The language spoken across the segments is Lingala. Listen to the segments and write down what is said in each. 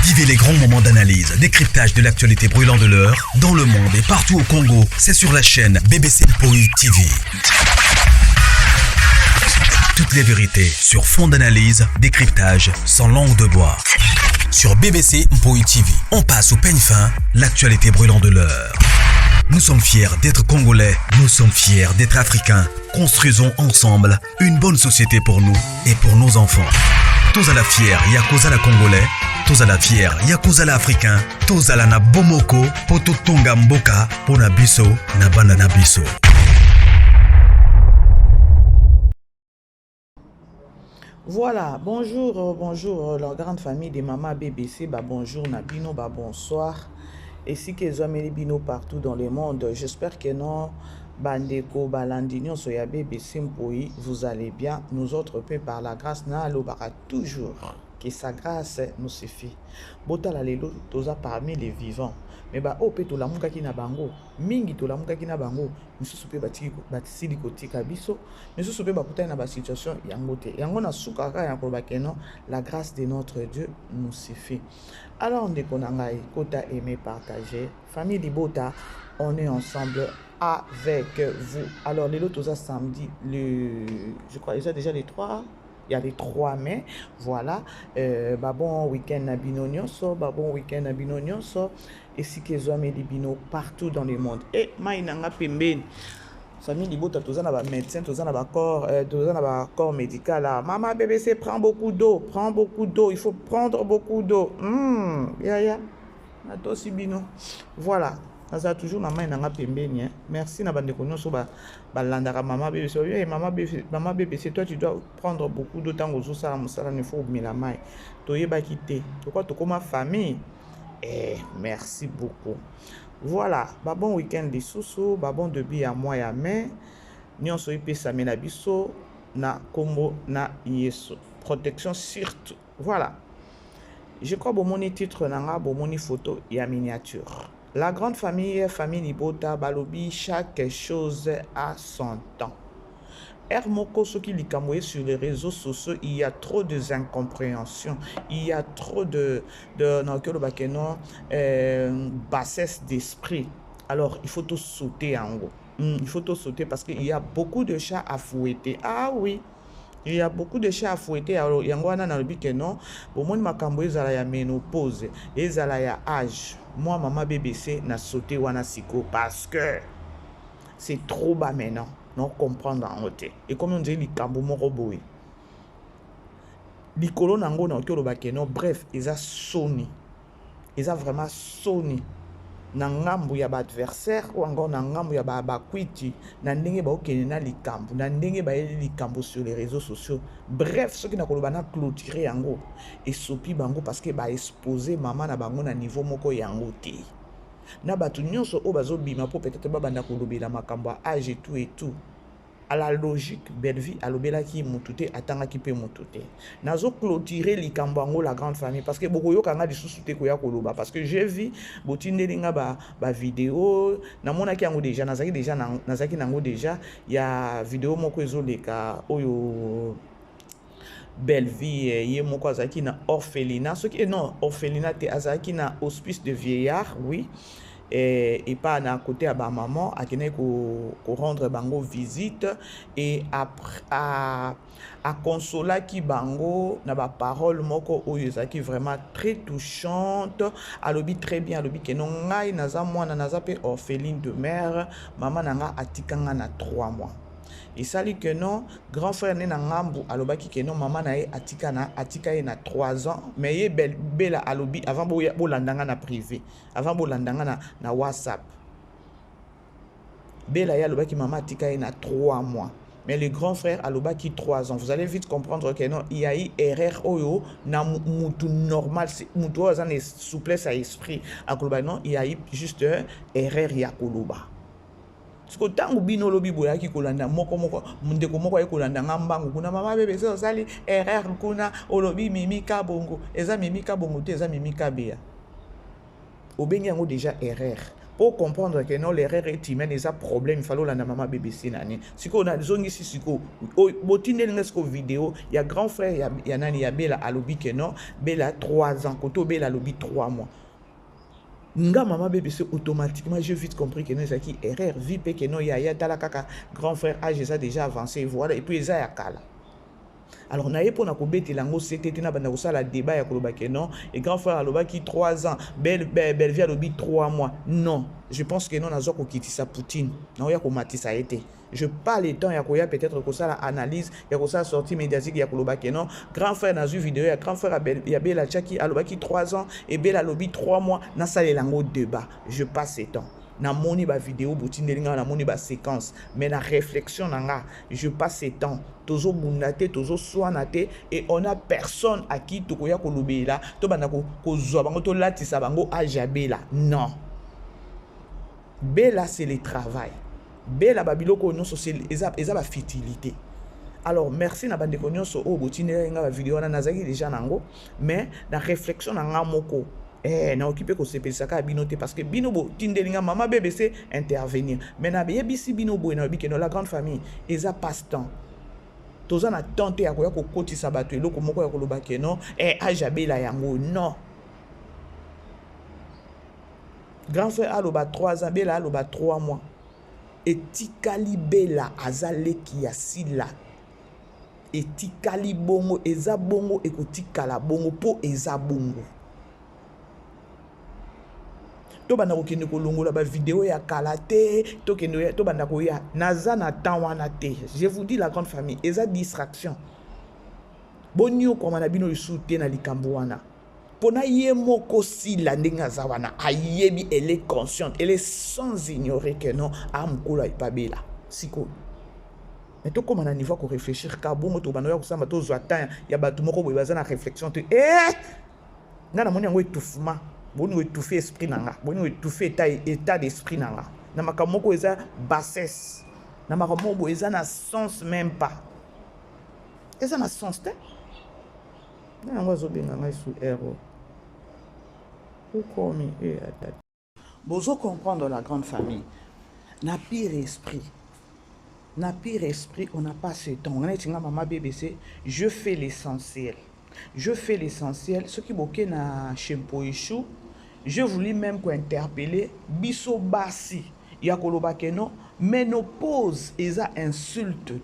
Vivez les grands moments d'analyse, décryptage de l'actualité brûlante de l'heure, dans le monde et partout au Congo. C'est sur la chaîne BBC Mpoi TV. Toutes les vérités sur fond d'analyse, décryptage, sans langue de bois. Sur BBC Mpoi TV, on passe au peigne fin, l'actualité brûlante de l'heure. Nous sommes fiers d'être Congolais, nous sommes fiers d'être Africains. Construisons ensemble une bonne société pour nous et pour nos enfants. Tous à la fière, Yakozala Congolais, tous à la fière, Yakozala Africain, tous à la na Bomoko, poto tonga mboka, pona biso, na banda na biso. Voilà, bonjour la grande famille des mamans BBC, bonjour Nabino, bonsoir. Et si que les bino partout dans le monde, j'espère que non, Bandeko, Balandinion, Soya BBC Mpoi, vous allez bien. Nous autres, par la grâce, na l'obara toujours, que sa grâce nous suffit. Botala lelo, toza parmi les vivants. Mais ope to la muka ki na bango, mingi to la muka ki na bango, nous soupe batisili kotika biso, nous soupe bakuta na ba situation yangote. Yango na sukaka yango bakeno, la grâce de notre Dieu nous suffit. Alors on déconangaï, kota aimer partager, famille Libota, on est ensemble avec vous. Alors les autres samedi, je crois déjà les 3. Il y a les 3 mai, voilà. Bon week-end à Binonyoso, bon week-end à Binonyoso. Et si que les bino partout dans le monde. Et maïnanga pemben. Famille Libota, tous en a médecin, tous en a corps médical. Maman BBC prend beaucoup d'eau, il faut prendre beaucoup d'eau. Ya. Atosi bino. Voilà. Ça toujours maman nanga pembeni. Merci na bande konyo so landara maman bébé. Hey, maman bébé, c'est toi tu dois prendre beaucoup de temps aux ça musala ne faut mais la main. Toyeba quitter. Pourquoi to comme famille? Merci beaucoup. Voilà, bon week-end de sousou, bon début à moi et à mai. Nyon so ipe samena biso na Congo na yeso. Protection surtout. Voilà. Je crois bon mon titre nanga bon mon photo et à miniature. La grande famille Libota balobi chaque chose a son temps. Moko ce qui likamoué sur les réseaux sociaux, il y a trop de incompréhension, il y a trop de bassesse d'esprit. Alors il faut tout sauter en haut. Il faut tout sauter parce qu'il y a beaucoup de chats à fouetter. Ah oui. Il y a beaucoup de chats à fouetter. Alors, il y a un peu de non. Pour moi, je suis en ménopause. Et je suis en âge. Moi, maman BBC, n'a sauté wana siko parce que c'est trop bas maintenant. Non, comprendre en côté. Et comme on dit, les cambo moroboui. Les colons n'ango n'a que non. Bref, ils ont sonné. Ils ont vraiment sonné. Na ngambu ya ba adversaire ou encore na ngambu ya ba kwiti na ndenge ba okene na likambu na ndenge ba likambu sur les réseaux sociaux. Bref, ce qui na koloba na clôturer yango et sopi bango parce que ba exposer maman na bango na niveau moko yango te. Na batu nyonso o bazo bima po peut-être ba banda kolobela makambo âge et tout. À la logique, Belvi, à l'obéla qui moutouté, attanga qui peut moutouté. Nazo clôturer likambango la grande famille parce que beaucoup yo kanga di sous-souté koya koloba parce que j'ai vu botinde linga ba vidéo na mona ki yango déjà nazaki nango déjà il y a vidéo moko ezoleka oyo Belvi ye moko azaki na orphelinat ce qui non orphelinat te azaki na hospice de vieillard oui. Et pas à côté à maman à qui rendre bango visite et après à consoler qui bango na ba parole moko oyo qui vraiment très touchante à l'obi très bien à l'obi que non ngai naza mwana naza pe orpheline de mère maman nanga atikanga na 3 mois. Et ça dit que non, grand frère n'est ngambu alobaki que non maman na atika na 3 ans mais ye bela alobi avant bo landanga na privé avant bo landanga na WhatsApp bela ya alobaki maman atika na 3 mois mais le grand frère alobaki 3 ans. Vous allez vite comprendre que non il y a eu erreur oyo na mutu normal mutu azan souplesse à esprit akoloba non il y a eu juste erreur ya koloba. Parce que tant que bino lobi boya ki kolanda moko ndeko moko ya kolanda ngambangu kuna mama bébé so sali erreur kuna olobi mimika bongo eza mimika bongo te eza mimika bea obengi yango déjà erreur pour comprendre que non l'erreur est humaine et ça problème il fallait la maman BBC nani si qu'on a zone ici si qu'on botine l'esco vidéo il y a grand frère il y a nani il y a Bella alobi que non Bella 3 ans koto Bella alobi 3 mois nga maman BBC automatiquement j'ai vite compris que non c'est qui erreur vip que non il y a tala kaka grand frère âge ça déjà avancé voilà et puis ça ya kala. Alors, on a eu pour nous bêter l'ango c'était na banda la débat ya koloba que non et grand frère aloba qui 3 ans belle vie alobi 3 mois non je pense que non nazo ko kitisa Poutine na ya ko matisa été je parle le temps ya ko ya peut-être ko ça la analyse ya ko ça sortie médiatique ya koloba que non grand frère na vu vidéo ya grand frère ya bela chaki aloba qui 3 ans et belle alobi 3 mois na ça l'ango débat je passe ce temps na moni ba vidéo botine linga na moni ba séquence mais na réflexion nanga je passe ce temps tozo bundate tozo soanate et on a personne à qui to koya kolobela to banda ko zwa bango to latisa bango ajabela non bela c'est le travail bela babiloko nyonso c'est eza ba futilité. Alors merci na bande ko nyonso o botine linga ba vidéo na nazaki déjà nango mais na réflexion nanga moko na occupé ko sepelisa ka bino te parce que bino bo tindelinga mama BBC intervenir mais na yebisi bino bo na bikeno la grande famille eza passe-temps toza na tente ya koya ko kotisa bato eloko moko ya koloba ke non ajabela yango non grand frère aloba 3 ans bela aloba 3 mois etikali bela azaleki ya sila etikali bongo eza bongo ekotikala bongo po eza bongo to banda ko kende ko longola ba vidéo ya kalate to kende to banda ko ya naza na temps wana te je vous dis la grande famille eza distraction bonio ko mana bino isute na likambo wana pona ye moko sila ndenga za wana ayebi elle est consciente elle est sans ignorer que non amkola ipabela siko mais to comme na niveau ko réfléchir ka bongo to banda ya kusamba to zwa temps ya batu moko boye baza na réflexion te ngana moni yango étouffement boni étouffer esprit nanga boni étouffer état d'esprit nanga na makamoko eza bassesse na makamoko eza na sens même pas eza na sens te na ngo zo benga ngai sous héros komi atata bozo comprendre la grande famille na pire esprit on n'a pas ce temps on est maman BBC je fais l'essentiel ce qui boké na Chempoishu je voulais même ko interpeller biso basi ya koloba ke non ménopause eza insulte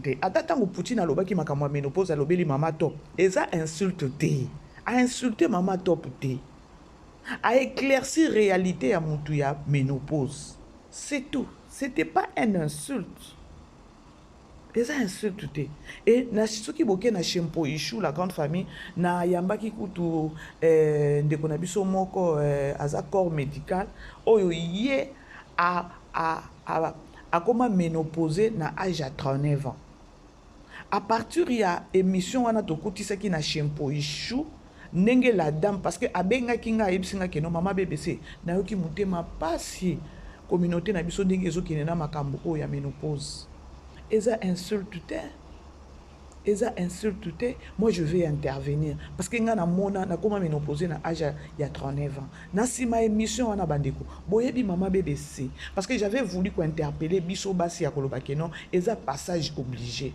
te atata ngo Poutine alobaki makamwa ménopause alobeli mama top eza insulte te a insulter mama top te a éclaircir réalité ya mutu ya ménopause c'est tout c'était pas une insulte eza insulte te et na soki boke na Chempoishu la grande famille na yambaki kutu ndeko na biso moko aza corps médical oyo ye a koma ménopausé na âge à 39 ans à partir ya émission wana tokutisaki na Chempoishu ndenge la dame parce que abengaki nga yebisinga ke no mama BBC na yoki mutema pasi communauté na biso ndenge ezokine na makambo oyo ya ménopause eza insulte te moi je vais intervenir parce que nga na mona na koma ménopause na âge ya 39 ans na sima émission wana bandeko boyebi mama BBC parce que j'avais voulu ko interpeller biso basi ya koloba ke non eza passage obligé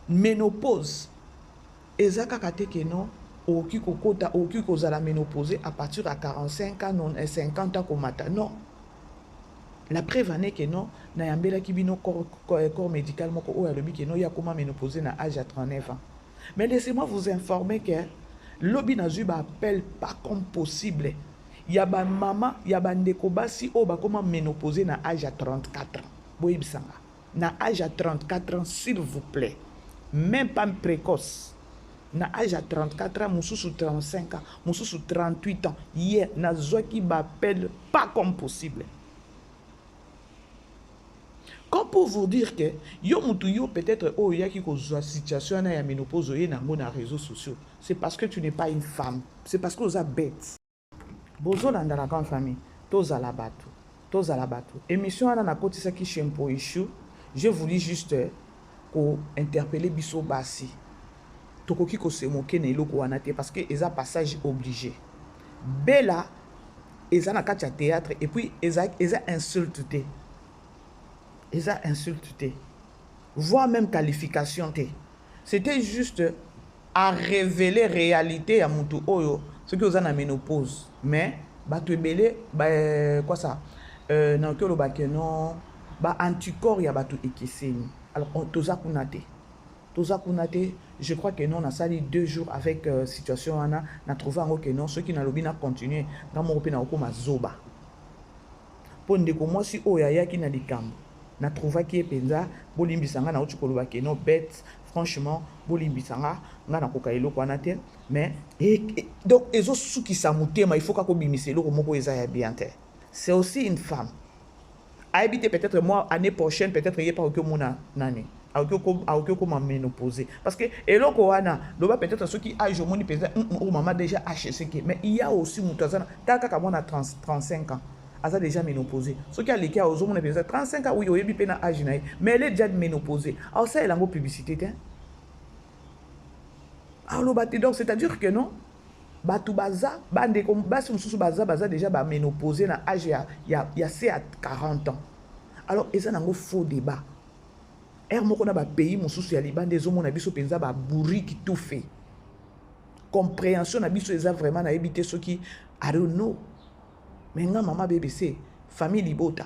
ménopause eza kaka te ke non oki kokota oki kozala ménopause à partir à 45 ans non 50 ans komata non. La preuve est que non, na yambela ki bino corps médical moko o yalobi que non ya comment ménopause na âge à 39 ans. Mais laissez-moi vous informer que lobi na zuba appelle pas comme possible. Ya ba mama, ya ba ndeko basi o ba comment ménopause na âge à 34 ans. Boyibsanga. Na âge à 34 ans s'il vous plaît. Même pas précoce. Na âge à 34 ans, sous 35 ans, sous 38 ans. Hier, na zoki ba appelle pas comme possible. Comme pour vous dire que yo peut-être oh y a qui cause la situation na ya ménopause na na réseaux sociaux. C'est parce que tu n'es pas une femme. C'est parce que vous êtes bête. Bozo dans la grande famille. Toza la bateau. Émission na kotisa ki Chempoishu. Je voulais juste ko interpeller biso basi. Tokoki ko se moquer na eloko wana te parce que eza passage obligé. Bella, ils ont un théâtre et puis ils ont insulté. Ils ont insulté. Voire même qualification. C'était juste à révéler réalité à Moutou Oyo, ce que vous avez en ménopause. Mais, tu es quoi ça? Non, que le bac non, anticorps, il y a tout équissé. Alors, Toza Kunate. Je crois que non, on a sali 2 jours avec situation, on a trouvé un que non, ceux qui n'ont pas continué, dans mon pays, on a zoba. Pour moi, si Oyaya qui n'a dit cam, na trouvé qui est penza, bolimbisanga na uchikoloba que non bête, franchement, bolimbisanga, nga na kokailo kwa natel, mais donc ezo suki samutema, il faut qu'on bimise lo moko ezaya bien terre. C'est aussi une femme. A habité peut-être moi année prochaine, peut-être il y a pas que mon nani. Comment ménopause parce que eloko wana loba peut-être ceux qui âge au monde peut-être maman déjà HCK mais il y a aussi mutazana taka kama na 35 ans asa déjà ménopausé ceux qui a les cas aux hommes peut-être 35 ans oui oyebi pe na âge na mais elle est déjà ménopausée alors ça elle a une publicité hein alors donc c'est-à-dire que non batu baza bande comme basi mususu baza déjà ba ménopausé na âge il y a c'est à 40 ans alors et ça nango faux débat. Moko na ba pays mosusu ya libande ezomo na biso penza ba bourri tout fait. Compréhension na biso eza vraiment na éviter ceux qui I don't know. Mais nga mama BBC famille libota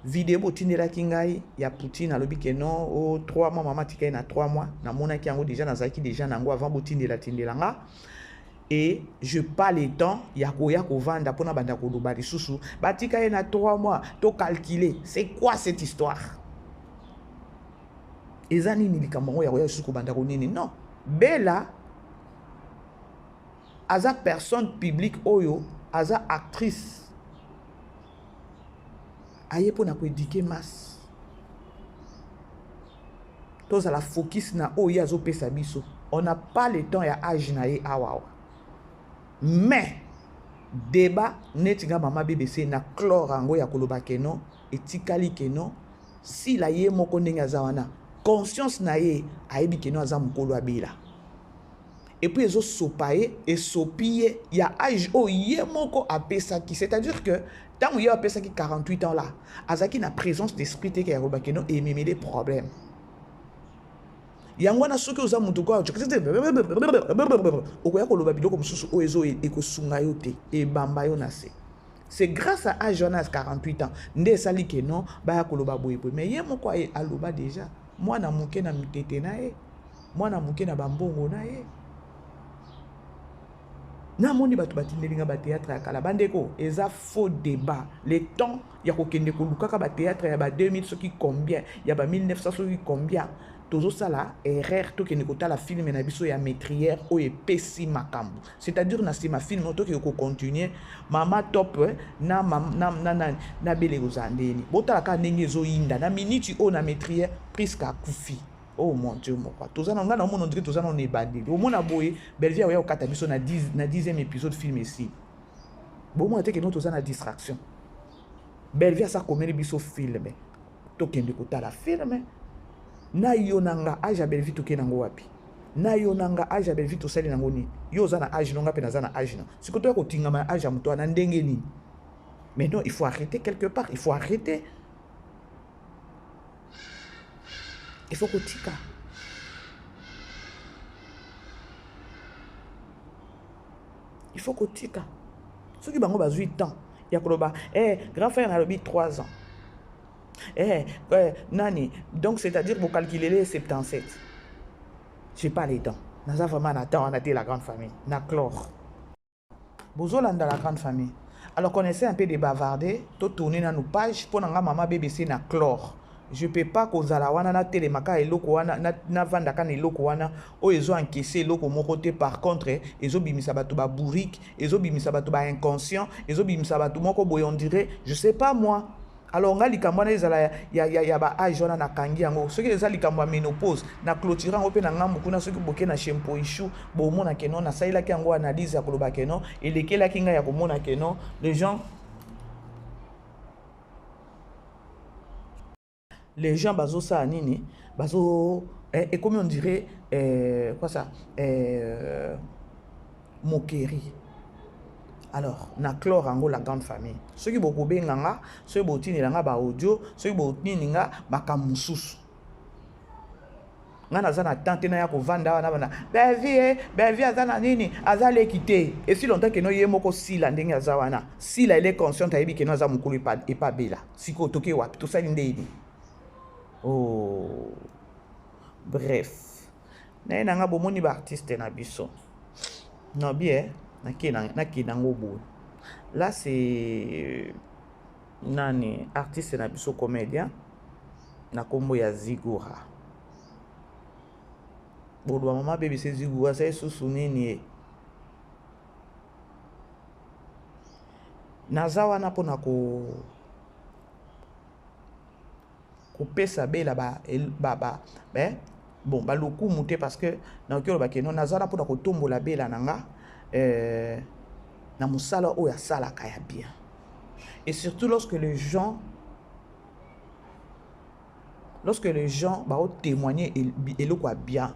vidéo botindela kingai ya Poutine alobi ke non au 3 mois mama tikai na 3 mois na mona ki yango déjà nazaki déjà nango avant botindela tindelanga et je pas le temps ya ko vanda pona banda ko loba lisusu batika na 3 mois to calculer c'est quoi cette histoire. Ezani nilikambo ya roya suko banda konini non Bella aza personne publique oyo aza actrice aye pona ko éduquer masse tous à la focus na oyo azo pesa biso on n'a pas le temps ya âge na ye awa mais débat netinga mama BBC na chlore ango ya koloba keno etikali keno si la ye moko ndenge azawana conscience na ye ayebi keno aza mukolo abela et puis ezo sopaye et sopie ya âge o ye moko apesa ki c'est-à-dire que tant où il a apesa ki 48 ans là azaki na présence d'esprit te ya roba keno et même des problèmes yango na soki oza mutu kwa okoya koloba biloko mosusu o ezo ekosunga yo te e bamba yo na se. C'est grâce à Jonas 48 ans nde sali ke non ba koloba boye mais ye moko aloba déjà moi na muke na mitete na ye moi na muke na bambongo na ye na moni batu batindelinga ba théâtre ya kala bandeko eza faux débat le temps ya kokende kolukaka ba théâtre ya ba 2000 soki combien ya ba 1900 soki combien tozo sala erreur to kende kotala film na biso ya maîtrière o epesi makambo c'est-à-dire na sima film to ke ko continuer mama top na bele ozandeni botala ka ndenge zo yinda na minute o na maîtrière presque kufi. Oh mon Dieu, mon quoi. Tous en on on dirait tous en on est bandé. Au moins aboye, Belvia ouais au katabiso na 10e épisode film ici. Bon moi que nous tous en a distraction. Belvia ça comme biso film. Token de kota la film. Na yonanga aja Belvi token nango wapi. Na yonanga aja Belvi to sali nango ni. Yo za na age nonga pe na za na age na. Sikoto ko tinga ma age muto na ndenge ni. Mais non, il faut arrêter quelque part, il faut arrêter. Il faut que tika. Il faut que tika. Ceux qui ont 8 ans, il y a koloba, grand frère a 3 ans. Nani, donc c'est-à-dire pour calculer les 77. J'ai pas les temps. Nous avons vraiment on a été la grande famille. Na chlore. Bozolanda la grande famille. Alors qu'on essaie un peu de bavarder, tout tourner dans nos pages pour nga maman BBC na chlore. Je ne peux pas kozala wana na telemaka eloko wana na vanda kana eloko wana o ezo encaisser eloko moko te par contre ezo bimisa bato ba bourrique ezo bimisa bato ba inconscient ezo bimisa bato moko boye on dirait je sais pas moi alors nga likambo na ezala ya ba age wana na kangi yango soki eza likambo ya ménopause na clôture ngo pe na ngambu kuna soki boke na shempo ishu bo mona keno na saila ki yango analyse ya koloba keno elekela kinga ya komona keno les gens bazo ça nini bazo et comme on dirait quoi ça moquerie Alors, na clore ango la grande famille. Ceux qui beaucoup benganga, ceux qui botini langa ba audio, ceux qui botini nga ba kamususu. Nga nazana tante na ya ko vanda wana bana. Bevi azana nini, azale quitter. Et si longtemps que no yemoko sila ndenge azawana. Sila elle est consciente ayebi que no aza mukulu et pas bela. Siko toke wapi tout ça ndeni. Oh. Bref. Na nga bomoni ba artiste na biso. Non bien. Là c'est nani artiste na biso comédien na kombo ya Zigura. Bodo mama bébé c'est Zigura c'est susu nini nazawa na pona ko pesa bela ba bon ba loku muté parce que na okelo ba keno nazawa pona ko tombola bela nanga na musala o ya sala kaya bien. Et surtout lorsque les gens ba o témoigner eloko bien.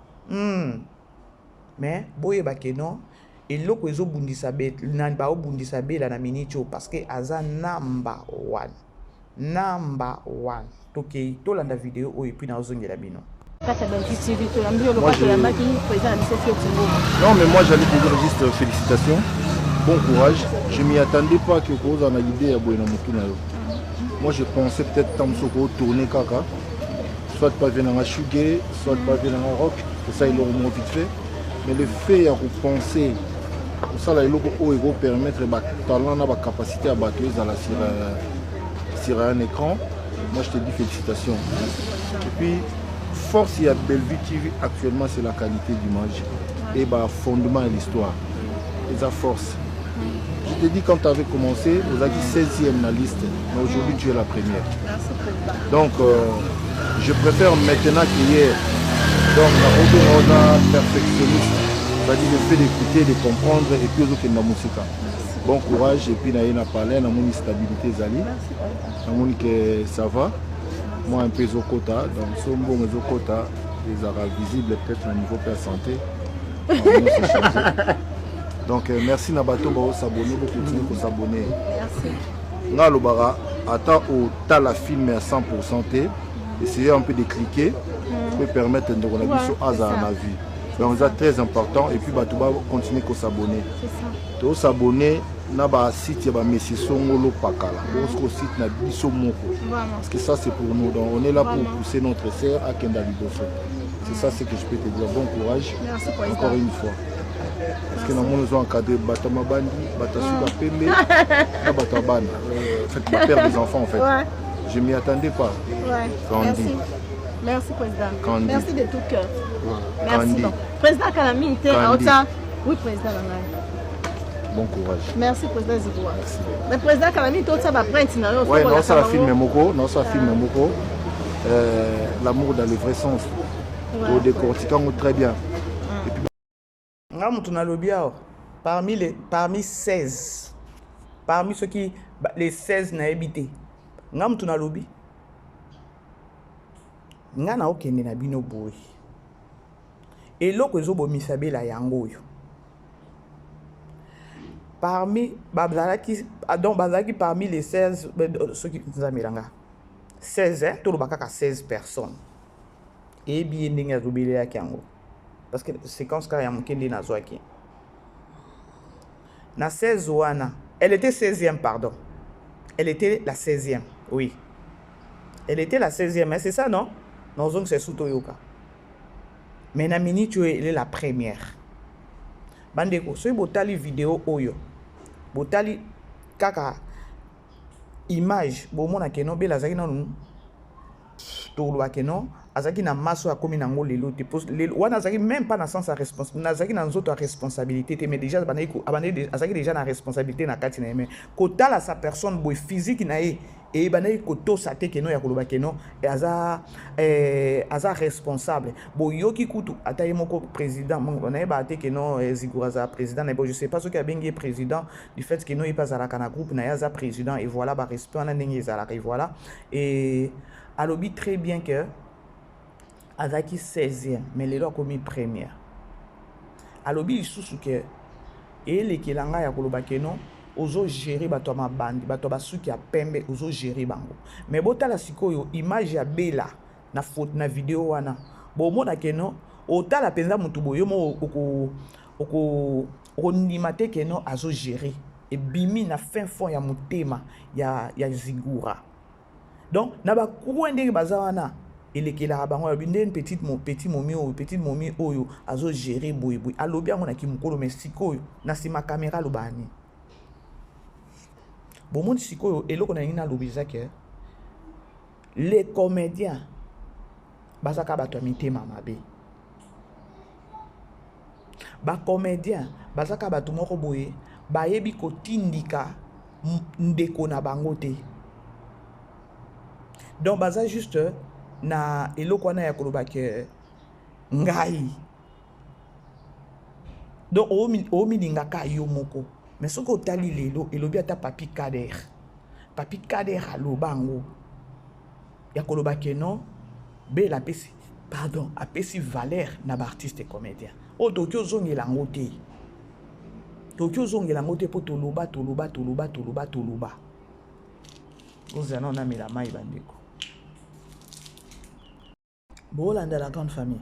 Mais boye ba keno eloko ezo bundisa be nan ba o bundisa be la na minicho parce que aza number one. Toke to landa vidéo o et puis na ozongela bino. Non, mais moi j'allais te dire juste félicitations, bon courage. Je m'y attendais pas que Koza en a l'idée à Boena Moutunayo. Moi je pensais peut-être Tamsoko tourner Kaka, soit pas venir en Shugé, soit pas venir en rock, et ça il aurait moins vite fait. Mais le fait de penser, ça là il va permettre talent, la capacité à battre sur un écran. Moi je te dis félicitations. Et puis force il y a Bellevue TV actuellement c'est la qualité d'image et fondement de l'histoire et sa force. Je te dis quand tu avais commencé vous avez dit 16e dans la liste mais aujourd'hui tu es la première. Donc je préfère maintenant qu'hier donc on a perfectionniste, c'est-à-dire le fait d'écouter, de comprendre et puis aux la musique. Bon courage et puis na parlé na mon stabilité zali na mon que ça va. Moi un peu Zokota, donc son bon Zokota, les arabes visibles peut-être au niveau de la santé. Donc merci Nabato pour s'abonner, pour continuer pour s'abonner. Merci. Nga Lobara, attends au la film à 100%, essayez un peu de cliquer pour permettre de qu'on a vu sur hasard à la vie. Donc c'est très important et puis Batouba continuer pour s'abonner. Pour s'abonner. Naba site ya ba Messi Songolo Pakala. Au site na biso moko. Parce que ça c'est pour nous. Donc on est là pour pousser notre sœur à Kenda Liboso. C'est ça ce que je peux te dire. Bon courage. Merci encore une fois. Parce que nous avons encadré Batama Bandi, Batasuka Pembe, Batabana. Faites ma père des enfants en fait. Ouais. Je m'y attendais pas. Ouais. Kandi. Merci président. Kandi. Merci de tout cœur. Ouais. Merci. Kandi. Donc. Président Kalami était à Ota. Oui président Langai. Bon courage. Merci président Zigua. Le président Kalami tout ça va prendre sinon. Ouais, non ça film Moko, non ça film Moko. L'amour dans le vrai sens. Au décortiquant très bien. Et puis parmi 16 parmi ceux qui les 16 n'a habité ngam tuna lobi ngana okende na bino boy eloko ezobo misabela yango yo parmi bazalaki parmi les 16 ceux qui nous amiranga 16 hein to lobaka 16 personnes et bien ndenge azobele ya kango parce que séquence ka ya mokende na zwaki na 16 wana elle était 16e pardon elle était la 16e oui elle était la 16e mais c'est ça non non c'est Sutoyoka mais na minute elle est la première bandeko so botali vidéo oyo botali kaka image bomona keno bela zaki nanu to lwa keno azaki na maso ya komi nango lelo te wana azaki même pas na sens à responsabilité azaki na nzoto à responsabilité mais déjà azaki déjà na responsabilité na kati na mais kotala sa personne boy physique na ye et banai koto sa te keno ya koloba keno aza responsable boyoki kutu ataye moko président on a ba te keno Ziguraza président mais bon je sais pas ce qui a bengi président du fait que no il pas à la groupe na yaza président et voilà ba respect na ndenge ezalaka et voilà et alobi très bien que azaki 16e mais lelo akomi première alobi lisusu ke elekelanga ya koloba keno ozo gérer bato ma bandi bato basuki ya pembe ozo gérer bango mais botala sikoyo image ya Bella na photo na vidéo wana bomona keno otala penza mutu boyo mo okondima te keno azo gérer ebimi na fin fond ya motema ya zigura donc na bakuwa ndenge baza wana elekelaka bango alobi ndeni petit momi oyo azo gérer boyeboye alobi yango na kimokolo mais sikoyo na nsima kamera alobani bomoni sikoyo eloko na nini nalobi eza ke les comédiens bazaka bato ya mitema mabe bacomédien bazaka bato moko boye bayebi kotindika ndeko na bango te donc baza juste na eloko wana ya koloba ke ngai donc omilingaka yo moko mais soki otali lelo elobi ata Papi Kader aloba yango ya koloba ke non Bella apesi valeur na baartiste comédien oyo toki ozongela yango te mpo toloba ozala nao namela mai bandeko boolanda la grande famille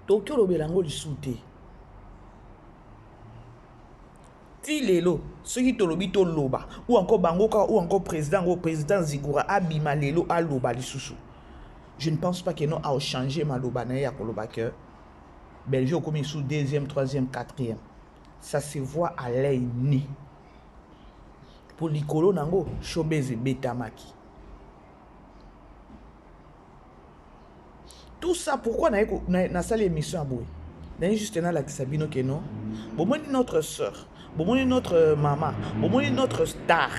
toki olobela yango lisu te ti lelo soki tolobi toloba ou encore bangoka ou encore président Zigura abima lelo aloba lisusu je ne pense pas que non a changé maloba na ya koloba que Belgique comme sous deuxième, troisième, quatrième. Ça se voit à l'œil nu. Pour l'icolo nango showbiz betamaki. Tout ça pourquoi na salle émission à boy. N'a juste la Sabino que non. Bon moi notre sœur, bon moi notre maman, bon moi notre star.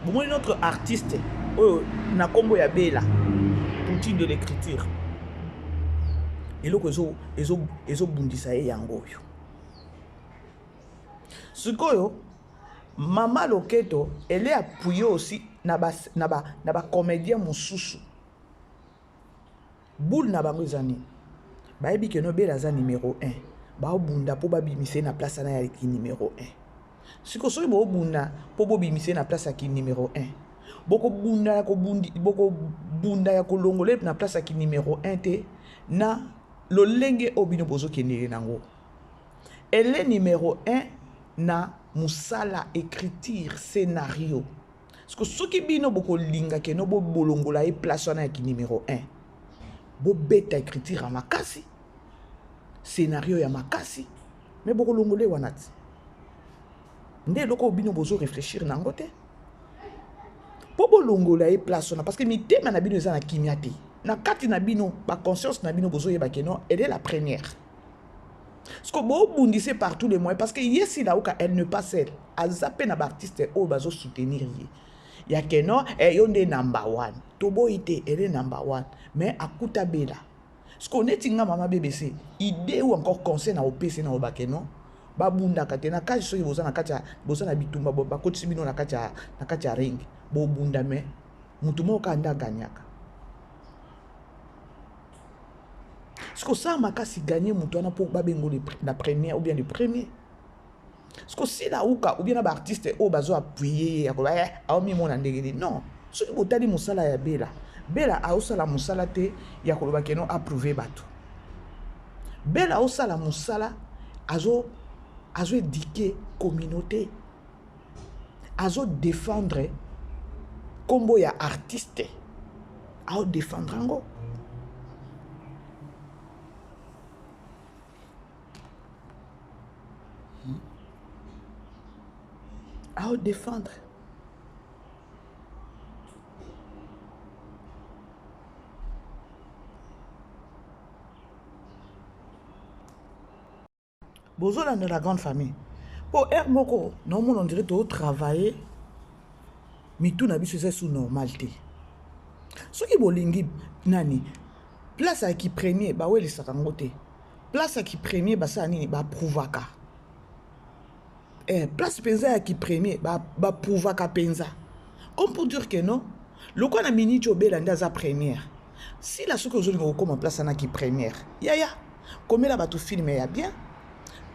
Bon moi notre artiste. Oh na combo ya Bella. Outil de l'écriture. Et là, ezo bundisa yango yo. Sikoyo, Mama Loketo, elle est appuyée aussi na ba comédien mosusu. Boule na bango zani. Ba ebi ke no Bella za numéro 1. Ba bunda po ba bimise na place na ya ki numéro 1. Siko so bo bunda po bo bimise na place ki numéro 1. Boko bunda ya kolongole na place ki numéro 1 te na lolenge obino bozo kenele nango. Elle est numéro 1 na musala écriture scénario. Parce que ce qui bino boko linga ke no bo bolongola e place na ki numéro 1. Bo beta écriture à makasi. Scénario ya makasi. Mais boko longole wanati. Nde loko obino bozo réfléchir nango te. Pobo longola e place parce que mi tema na bino eza na kimia te. Na kati na bino ba conscience na bino bozo yeba ke non, elle est la première. Ce que bo bundissez par tous les moyens parce que yesi la uka elle ne pas seule. Azape na ba artiste o bazo soutenir ye. Ya ke non e yonde number 1. Tobo ite elle est number 1 mais akuta Bella. Ce qu'on est tinga mama BBC, idée ou encore conseil na OPC na obake non. Babunda katena kaji soki boza na kacha boza na bitumba ba kotisi bino na kacha ring bo bunda me mutu mo kanda ganyaka siko ça makasi gagner mutu ana po babengo la première ou bien le premier siko si la uka ou bien ba artiste o bazo appuyer ya ko a mi mona ndegeli non soki botali musala ya Bella a osala musala te ya ko ba keno approuver bato Bella osala musala azo éduquer communauté azo défendre combo ya artiste azo défendre ngo azo défendre Bozola de la grande famille. Pour Hermoko, non, on dirait de travailler, mais tout n'a pas c'est sous normalité. Ce qui bolingi nani, place à qui premier, bah ouais les sakangote. Place à qui premier, bah ça nini, bah prouvaka. Place penza à qui premier, bah prouvaka penza. Comme pour dire que non, le quoi na mini Bella ndaza première. Si la souke aujourd'hui on comme place à qui première, ya. Combien là tu film il y a bien,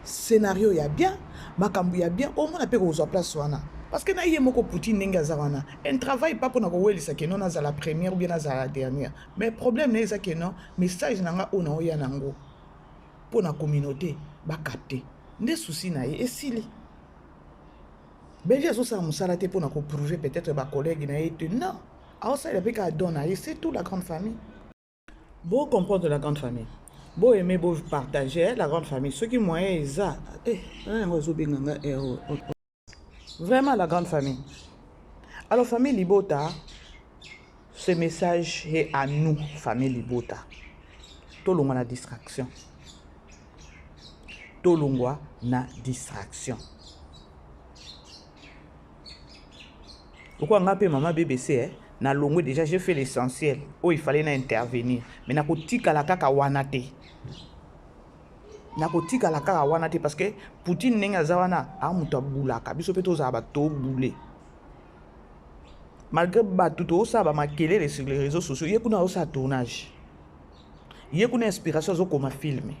scénario il y a bien, makambu il y a bien, au moins on peut aux place wana. Parce que na yé moko Poutine nenga zawana. Elle ne travaille pas pour na koweli sa que non na la première ou bien na la dernière. Mais problème n'est ça que non, message nanga ona oya nango. Pour la communauté, ba capter. Des soucis na yé et sili. Belgique ça musala te pour na ko prouver peut-être ba collègue na yé non. Alors ça il a pas qu'à donner, c'est tout la grande famille. Beau comprendre la grande famille. Beau aimer, beau partager la grande famille. Ceux qui moyens ça. Vraiment la grande famille. Alors famille Libota, ce message est à nous, famille Libota. Tout le monde a distraction. Tout le monde a distraction. Pourquoi on appelle maman BBC na longo déjà j'ai fait l'essentiel. Oh il fallait intervenir. Mais na kotika la kaka wanate. Na kotika la kaka wanate parce que Poutine nenga zawana a muta bulaka. Biso peto za ba to boulé. Malgré batuto ça ba makele sur les réseaux sociaux, yekuna osa tournage. Yekuna inspiration zo comme film.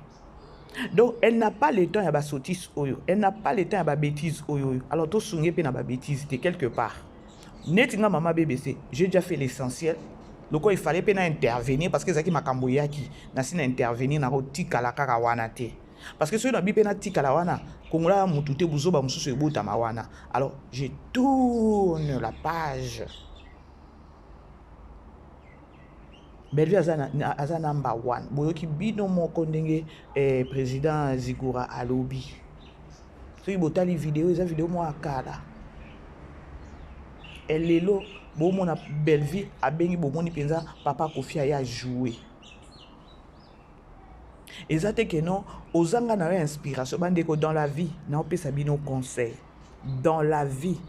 Donc elle n'a pas le temps ya ba sotis oyo. Elle n'a pas le temps ya ba bêtise oyo. Alors to sunge pe na ba bêtise de quelque part. Netinga maman BBC, j'ai déjà fait l'essentiel. Le quoi il fallait pas intervenir parce que zaki makamboyaki na sina intervenir na tika la kaka wana te. Parce que ceux na bipe na tika la wana kongola mutute buzoba mususu ebota mawana. Alors je tourne la page. Bellevue aza number 1. Boyoki bino moko ndenge président Zigura alobi. So ibotali vidéo eza vidéo mo akala. Elle est là, bon mon Bellevue a bengi bomoni penza papa Kofi a joué. Exacte que non, aux anga na inspiration bande ko dans la vie, na opé sabino conseil. Dans la vie,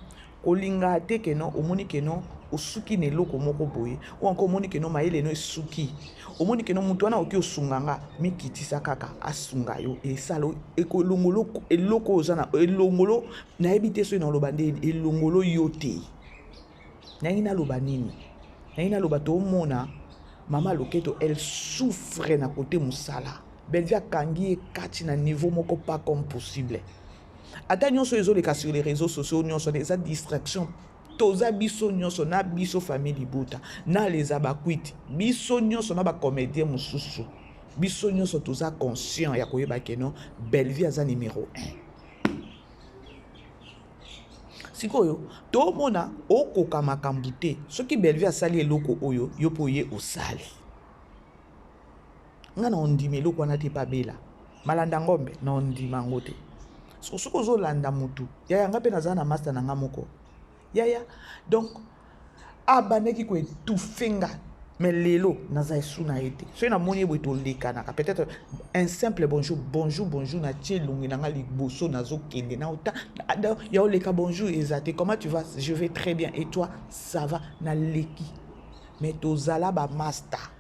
kolinga te que non, omoni que non, osuki ne loko moko boye, ou encore omoni que non maele no suki. Omoni que non mutu wana oki osunganga, mi kitisa kaka asunga yo e salo e ko longolo e loko ozana e longolo na ebite so na lobande e longolo yote. Naina lobanini. Naina lobato mona mama loketo elle souffre na côté musala. Bellevue kangi kati na niveau moko pas comme possible. Ata nyonso ezoleka sur les réseaux sociaux nyonso des distractions. Toza biso nyonso na biso famille Libota na les abakwiti. Biso nyonso na ba comédien mususu. Biso nyonso toza conscient ya koyeba keno Bellevue aza numéro 1. Sikoyo, to mona okoka makambu te. Soki Bellevue asali eloko oyo, yo po ye osali. Nga na ondima eloko wana te pa bela. Malanda ngombe na ondima ngo te. Soko ozolanda mutu. Yaya nga pe naza na master na nga moko. Yaya, donc abaneki ko etufenga. Mais lelo naza esuna ete. So na moni bo to lekana ka peut-être un simple bonjour na tchelungi na ngali boso nazo kende na ota ya oleka bonjour ezate comment tu vas je vais très bien et toi ça va na leki mais to zala ba master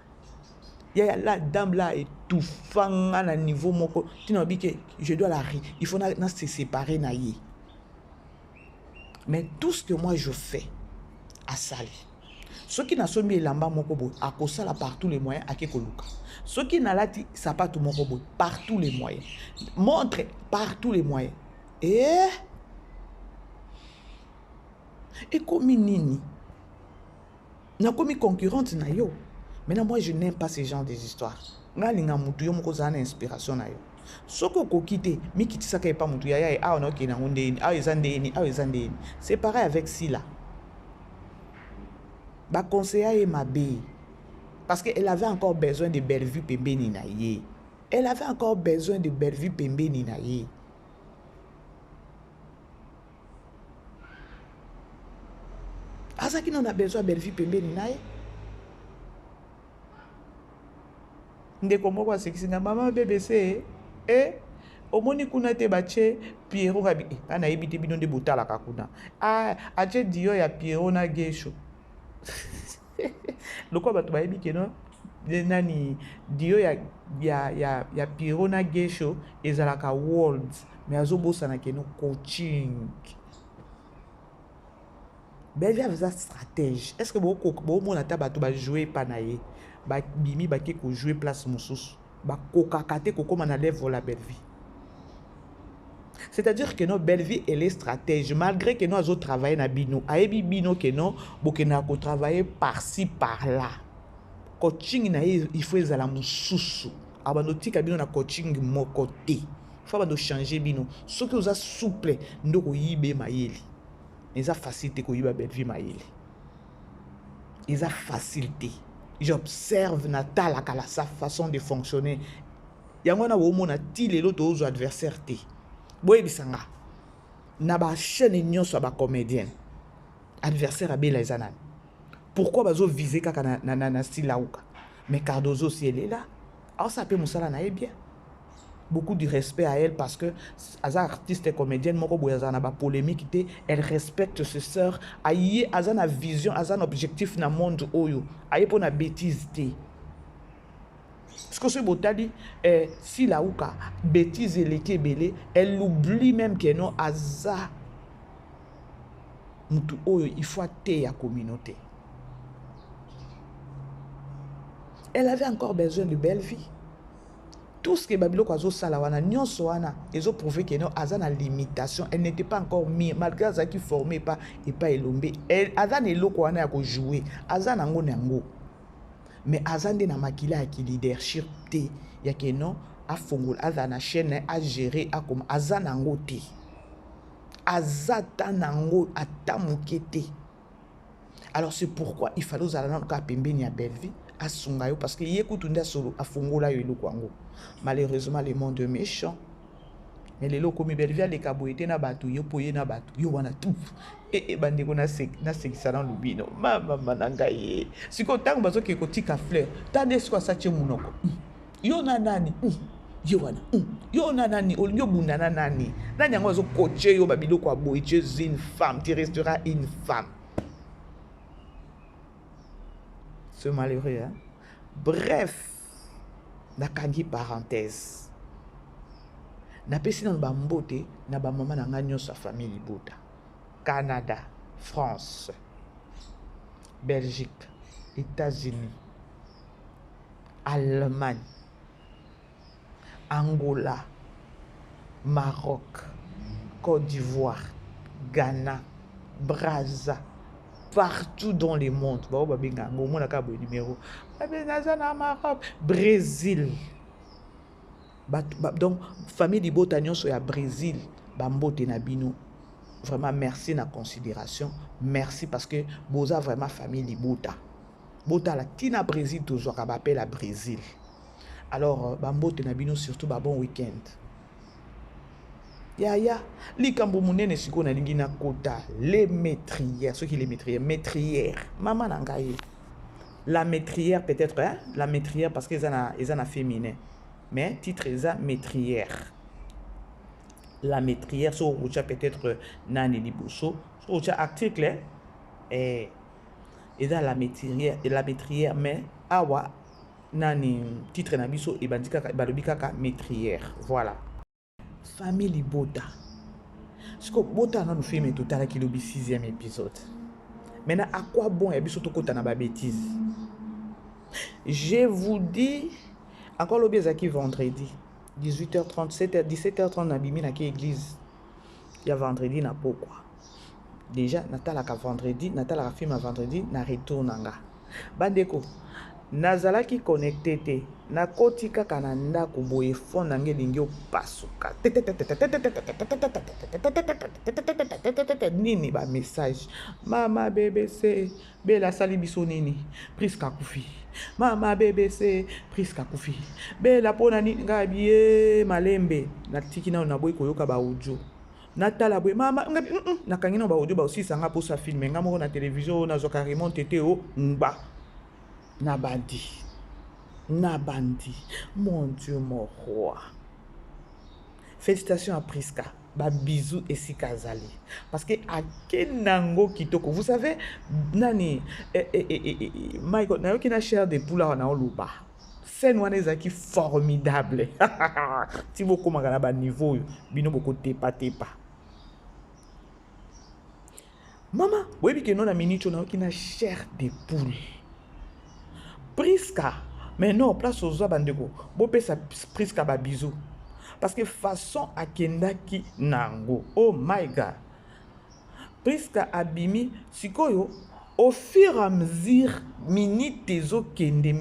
ya la dame là étouffanga na niveau moko tina bike je dois la ri il faut na se séparer na ye mais tout ce que moi je fais à Sali. Ceux qui n'a sommi elamba mokobo a kosala par tous les moyens à kekoluka. Ceux qui n'a lati sapatu mokobo par tous les moyens. Montre par tous les moyens. Et comme nini. Na komi concurrente na yo. Maintenant moi je n'aime pas ce genre des histoires. Nga linga mutu yo moko zana inspiration na yo. Soko ko kite mi kitisa ka pa mutu ya ya a ono ke na ndeni a ezandeni a ezandeni. C'est pareil avec Sila. Ba conseiller ma bé parce qu'elle avait encore besoin de Bellevue Pembeni na ye. Elle avait encore besoin de Bellevue Pembeni na ye. Asa qui n'en a besoin Bellevue Pembeni na ye. Ndeko moko asekisinga maman BBC omoni kuna te bache Pierrot gabi ana ebite bino de botala kakuna ache dio ya Pierrot na gesho. Le quoi tu vas que non nani dio ya Pierrot na gesho ezalaka world mais azobosa na keno coaching. Bellevue avait stratège. Est-ce que beaucoup mona ta bato ba jouer pa na ye ba bimi ba ke ko jouer place mususu ba kokakate kokoma na lèvre la belle vie. C'est-à-dire que notre belle vie, elle est stratège. Malgré que nous avons travaillé na bino, ayebi bino que nous avons travaillé par-ci, par-là. Coaching, il faut ezala mususu. Abandotika bino na coaching mon côté. Il faut changer bino. Ce que vous avez souple, nous avons yibe maïli. Ils ont facilité ko yiba belle vie maïli. Ils ont facilité. J'observe Natal à sa façon de fonctionner. Yangwana wo mona ti lelo to aux adversaires te. Boye bisanga. Na ba chaîne nyonso ba comédien. Adversaire abela ezanani. Pourquoi bazo viser kaka na Silauka? Mais Cardozo si elle est là, alors ça peut musala na bien. Beaucoup de respect à elle parce que Aza artiste et comédienne moko boyaza na ba polémique té, elle respecte ses sœurs, aïe Aza na vision, Aza na objectif na monde oyo, aïe pour na bêtise té. Ce que ce botali Silauka bêtise eleke belé, elle oublie même que non Aza mutu oyo il faut té ya communauté. Elle avait encore besoin de belle vie. Tout ce que Babylone Kwazo Salawana, Nyon Soana, ils ont prouvé que non, Azan a limitation. Elle n'était pas encore mise, malgré Azan qui formait pas et pas Elombe. Azan est l'eau qu'on a joué. Azan ango nango. Mais Azan de na makila qui leadership te. Ya que non, a fongol, Azan a chaîne, a géré, a comme Azan ango te. Azan ango a tamukete. Alors c'est pourquoi il fallait Zalan ka pembeni a belle vie. Asungayo parce que yekutunda solo afongola yo eloko. Malheureusement le monde est méchant. Mais les locaux mi belle vie les kaboete na batu yo poye na batu yo wana tout et bandeko na sekisa dans lubino mama manangaye siko tango bazo ke kotika fleur tande siko sache munoko yo na nani yo wana yo na nani yo bunda na nani nani yango bazo coacher yo babiloko aboye tu es une femme tu resteras une femme. Ce malheureux, hein? Bref, nakangi parenthèse. Napesi na bambote na ba mama na nganyo sa famille Libota. Canada, France, Belgique, États-Unis, Allemagne, Angola, Maroc, Côte d'Ivoire, Ghana, Brazza. Partout dans le monde, Brésil, donc famille de Botagnon sur le Brésil, Bambo Tenabino, vraiment merci na considération, merci parce que Boza vraiment famille de Bota, Bota la Tina Brésil toujours à m'appeler la Brésil, alors Bambo Tenabino surtout bon week-end. Ya li kambo munene siko na lingi na kota les maîtrières ceux qui les maîtrières maman nangaye la maîtrière peut-être hein la maîtrière parce que ils en a féminin mais titre ça maîtrière la maîtrière so rocha peut-être nani liboso so rocha article et dans la maîtrière mais awa nani titre na biso e bandika balobika ka maîtrière voilà. Famille Bota. Ce que Bota nous fait mais tout à l'heure qui le 6e épisode. Maintenant à quoi bon et biso to kota na ba bêtise. Je vous dis encore le biezaki vendredi 18h30 17h30 na bimi na ki église. Il y a vendredi na pourquoi. Déjà natala ka vendredi, natala ka film vendredi na retour nanga. Bandeko nazalaki connecté te na kotika kana ndako boye fond nange lingi opasuka nini ba message mama BBC bela sali biso nini Priska kufi mama BBC Priska kufi bela pona nini ngabie malembe natiki na boye koyoka ba audio natala boye mama ngabi nakangi na ba audio ba aussi sanga pour sa filmer ngamo na télévision na zo carrément tété o ngba Nabandi, mon Dieu, mon roi. Félicitations à Priska. Ba bisous et si Kazali. Parce que à Kenango Kitoko, vous savez, Nani, Michael, n'a aucune chair de poule à Naoluba. C'est une qui formidable. Si vous commencez à bas niveau, bino beaucoup tepa. Maman, oui, que non, la minute, on n'a aucune chair de poule. Priska, Mais non, place aux bandeko. Bopé ça prise kaba bisou. Parce que façon akenda ki nango. Oh my God. Prise ka abimi sikoyo. Au fur et à mesure, minute ezo kende,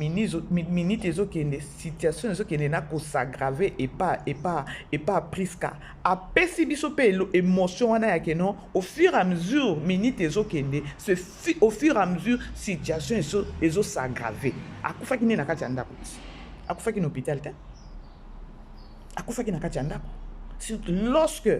situation ezo kende na ko s'aggraver et pas priska. Apesi biso pe émotion wana ya keno, au fur et à mesure, minute ezo kende, au fur et à mesure, situation ezo s'aggraver. Akufa ki ne na kati andako. Akufa ki na hôpital te. Akufa ki na kati andako. Lorsque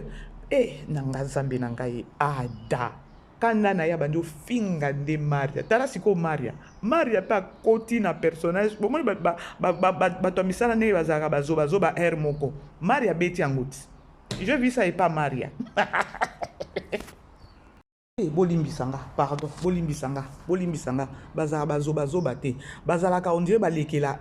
nanga zambe nanga ada Kana na ya bandi finga de Maria. Tala siko Maria. Maria pa koti na personnage. Bon moi ba to misala ne bazaka bazoba air moko. Maria beti angoti. Je vis ça et pas Maria. Bolimbisanga, pardon, bolimbisanga, bazara bazoba te. Bazalaka on dirait balekela,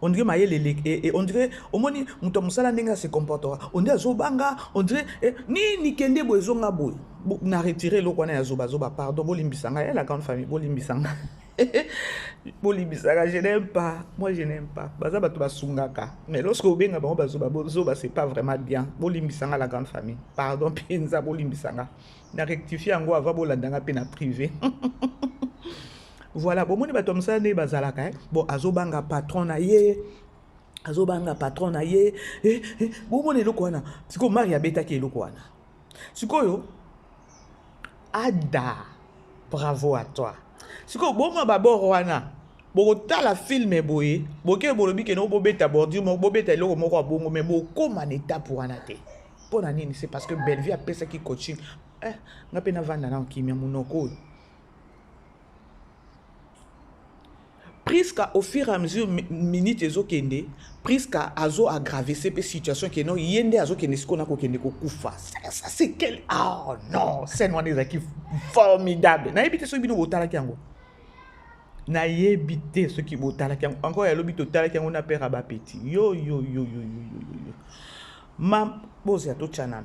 on dirait mayele et on dirait omoni muto musala ndenge se comportera. On dirait zobanga, on dirait ni kende boezonga boy. Na retirer lo kwana ya zoba, pardon, bolimbisanga, la grande famille bolimbisanga. Bolimbisanga, je n'aime pas. Moi je n'aime pas. Baza bato basungaka. Mais lorsque obenga bango bazoba c'est pas vraiment bien. Bolimbisanga la grande famille. Pardon, penza bolimbisanga. Na rectifier yango avant bolandanga pe na privé. Voilà, bon moni bato msa ne bazalaka bon azobanga patron na ye. Bon moni eloko wana. Siko Maria beta ki eloko wana. Sikoyo Ada. Bravo à toi. Siko bon ma babor wana. Bokota la film boye. Boke bolobi ke no bobeta bordi mo bobeta eloko moko bongo mais boko maneta pour wana te. Pour nani c'est parce que Bellevue a pesa ki coaching. Nga pena vanda na kimia munoko. Priska au fur et à mesure minute ezo kende, priska azo aggraver cette situation que non yende azo kende skona ko kende ko kufa. Ça c'est quel non, c'est noir des qui formidable. Na ebité so bino botala kiango. Na ebité ce qui botala kiango. Encore ya lobi total kiango na père aba petit. Yo. Mam boze to channel.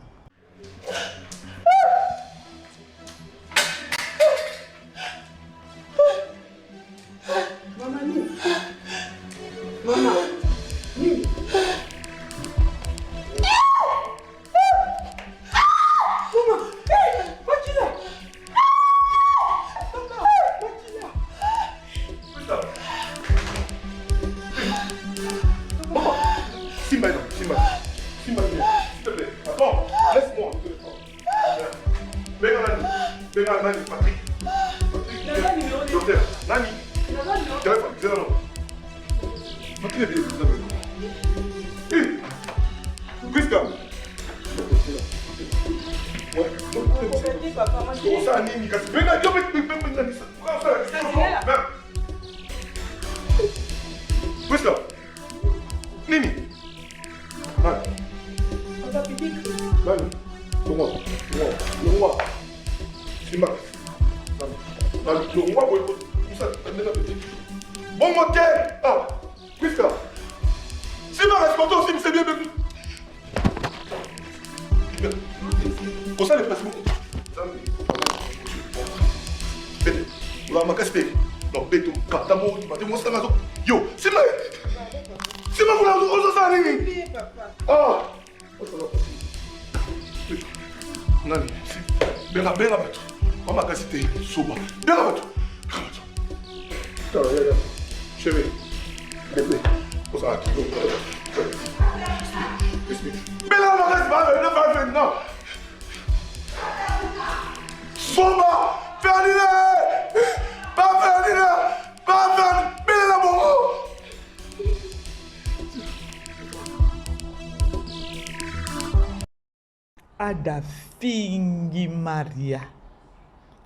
Ada fingi Maria.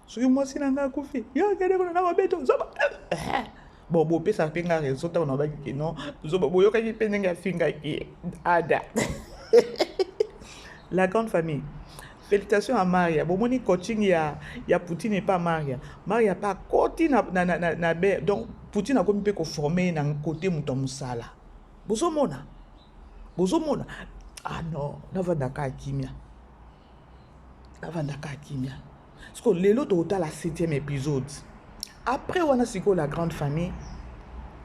Soki mwasi nanga kufi. Yo kede kono na mabeto. Zoba. Bon bo pesa penga raison ta on va dire non. Zoba bo yo ka ki penga finga ki Ada. La grande famille. Félicitations à Maria. Bon moni coaching ya Poutine et pas Maria. Maria pas côté na donc Poutine a comme pe ko former na côté muto musala. Bozomona. Ah non, na vanda ka kimia. Avandaka kimia. Parce que lelo to la 7e épisode. Après on a siko la grande famille.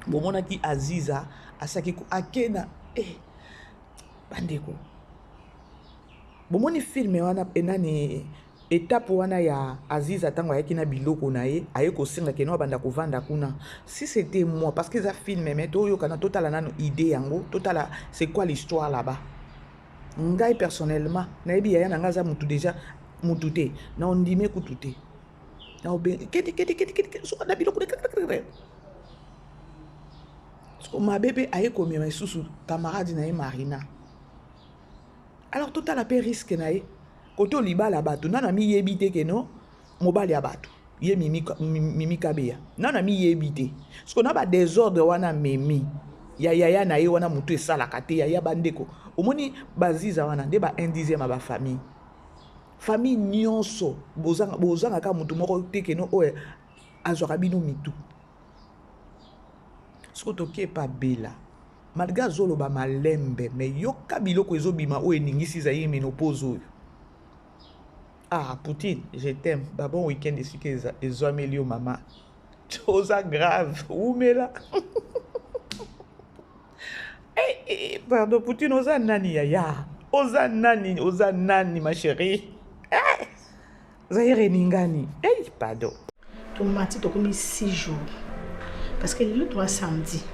bomonaki Aziza asaki akena bandeko bomoni filme wana enani étape wana ya Aziza tango ayaki na biloko na ye aye kosenga keno banda kovanda kuna. Si c'était moi parce que ça filme mais to kana totala nano idée yango totala c'est quoi l'histoire là-bas. Ngai personnellement na yebi ya na ngaza mutu déjà mutu te na ondime kutu te na obe keti so na biloko so ma bébé aye komema isusu camarade na ye Marina. Alors total a pe risque na ye koto libala bato nana mi yebite ke no mobali ya bato ye mimi kabeya nana mi yebite parce qu'on a ba désordre wana memi ya na ye wana mutu esalaka te ya bandeko omoni baziza wana nde ba 1/10 ba famille nyonso bozanga ka mutu moko te ke no oye azwaka bino mitu ce que toke pa bela malgré zolo ba malembe mais yoka biloko ezobima o eningisi za ye ménopause oyo. Ah, Poutine, je t'aime. Bah bon week-end ici que les hommes élio maman. Chose grave. Où mais là? Pardon, Poutine, osa nani ya. Osa nani ma chérie. Zaire ningani. Pardon. Ton mati to comme 6 jours. Parce que le 3 samedi.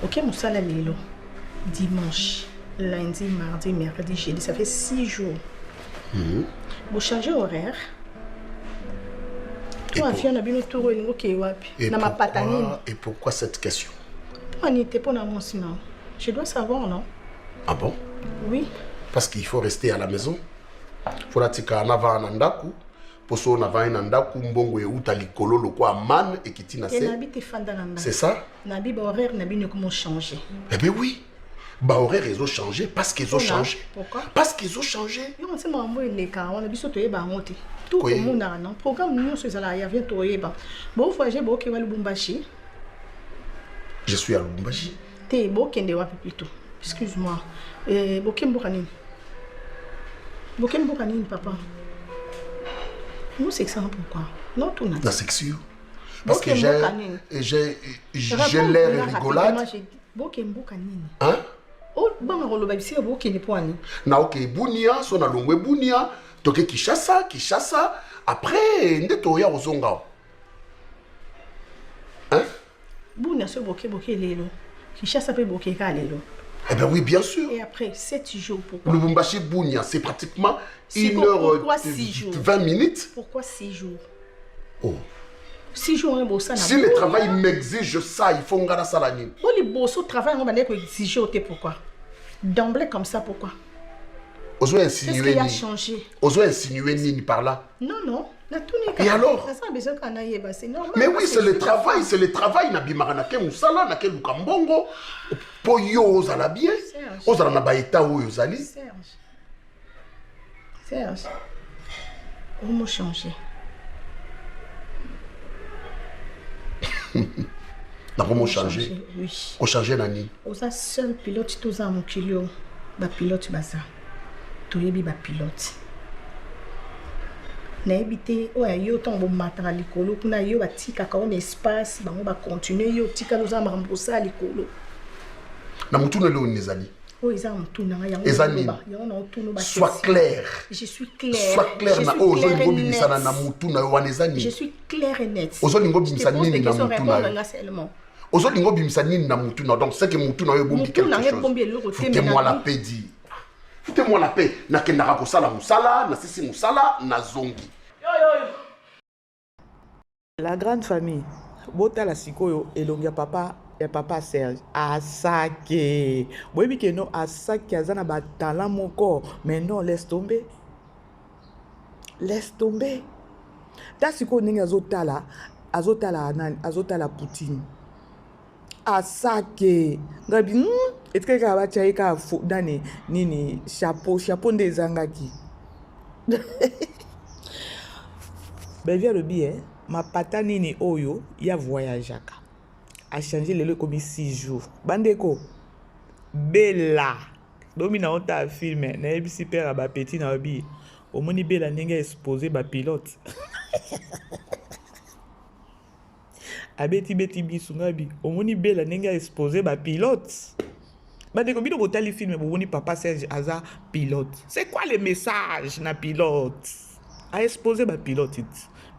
OK, mon sala lelo. Dimanche, lundi, mardi, mercredi, jeudi, ça fait 6 jours. Vous changez horaire. Et pourquoi cette question? Je dois savoir, non? Ah bon? Oui. Parce qu'il faut rester à la maison. Il faut tika nava nandaku. Poso nava nandaku mbongo e uta likolo lokwa man et kitina se. C'est ça? Nabi ba horaire nabi ne comment changer. Eh bien oui. Bah horaire ils ont changé parce qu'ils ont changé. Pourquoi? Parce qu'ils ont changé. On sait moi les cas on a biso to yeba honte. Tout le monde a un programme nous sur ça ya vient to yeba. Bon voyager bo ke wa Lubumbashi. Je suis à Lubumbashi. Te bo kende wa plutôt. Excuse-moi. Bo kembo kanini. Bo kembo kanini papa. Nous c'est ça pourquoi? Non tout na. La section. Parce que j'ai l'air rigolade. Bo kembo kanini. Hein? Oh, bon, on va essayer de voir point. Na ok, Bunia, son a longwe Bunia, toke Kishasa. Après, nde toya ozonga. Hein? Bunia se boke lelo. Kishasa peut boke ka lelo. Eh ben oui, bien sûr. Et après 7 jours pourquoi? Lubumbashi Bunia, c'est pratiquement 1 pourquoi heure 6 jours? 20 minutes. Pourquoi 6 jours? Oh. 6 jours un bossa. Si le travail m'exige ça, il faut ngara salani. Oh les bosso travail on va dire que exiger pourquoi? D'emblée comme ça pourquoi? Ozo Qu'est-ce insinuer qui a ni. changé? Ozo insinuer ni par là. Non, la tout Et alors? Ça besoin qu'on aille c'est normal. Mais oui, c'est le travail, na bimara na ke musala na ke lukambongo. Po yo ozala bien. Ozala na ba état oyo ozali. Serge. On m'a changé. Na comment changer? Oui. On changer nani? Oza seul pilote toza mokilio. Ba pilote baza. Toyebi ba pilote. Na ebité oya yo tombo matara likolo kuna yo batika ka on espace bango ba continuer yo tika loza marambosa likolo. Na mutuna leo nezali. Oh ils ont tout na yango. Sois clair. Je suis clair. Sois clair na ozo lingo bimisana na mutuna yo wanezani. Je suis clair et net. Ozo lingo bimisana nini na mutuna. Ozo lingo bimisana nini na mutuna. Donc c'est que mutuna yo bombi quelque chose. Foutez-moi la paix dit. Foutez-moi la paix. Na kendaka kosala musala, na sisi musala, na zongi. La grande famille. Bota la sikoyo elongia papa et papa Serge. Asake. Boyebi ke no asake azana ba talent moko. Mais non, laisse tomber. Laisse tomber. Ta sikoyo ninga azotala Poutine. Asake. Ngabi eske ka ba chai ka dani nini chapeau des angaki. Ben via le billet, ma pata nini oyo ya voyageaka. A changé le comme 6 jours. Bandeko. Bella. Domina on t'a filmé. Na ebisi père ba petit na obi. Omoni Bella ninga exposé ba pilote. abeti beti biso ngabi omoni bela ndenge exposé ba pilote. Bandeko bino botali film bomoni papa Serge aza pilote. C'est quoi le message na pilote? A exposé ba pilote.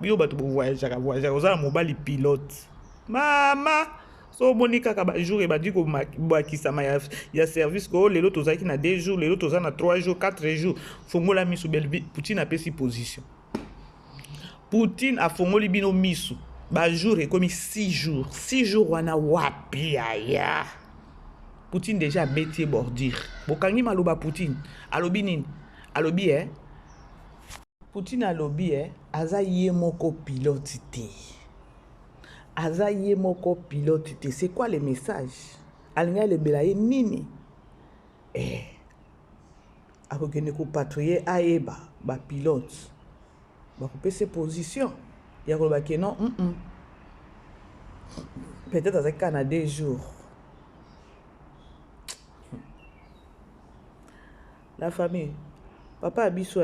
Bino bato bo voyager oza mobali pilote. Mama so moni kaka ba jour e ba di ko bakisama ya service ko lelo tozaki na 2 jours, lelo toza na 3 jours, 4 jours. Fongola misu belbi Poutine a pesi position. Poutine a fongoli bino misu. Ba jour e komi 6 jours. 6 jours wana wapi aya. Poutine déjà bêtier bordure. Bokangi maloba Poutine. Alobi nini? Alobi Poutine alobi aza ye moko pilote te. Aza ye moko pilote te. C'est quoi le message? Alinga le belaye nini? Akokende ko patrouiller aeba ba pilote. Ba couper ses positions. Ya ko ba ke non. Peut-être avec Canada 2 jours. La famille, papa abiso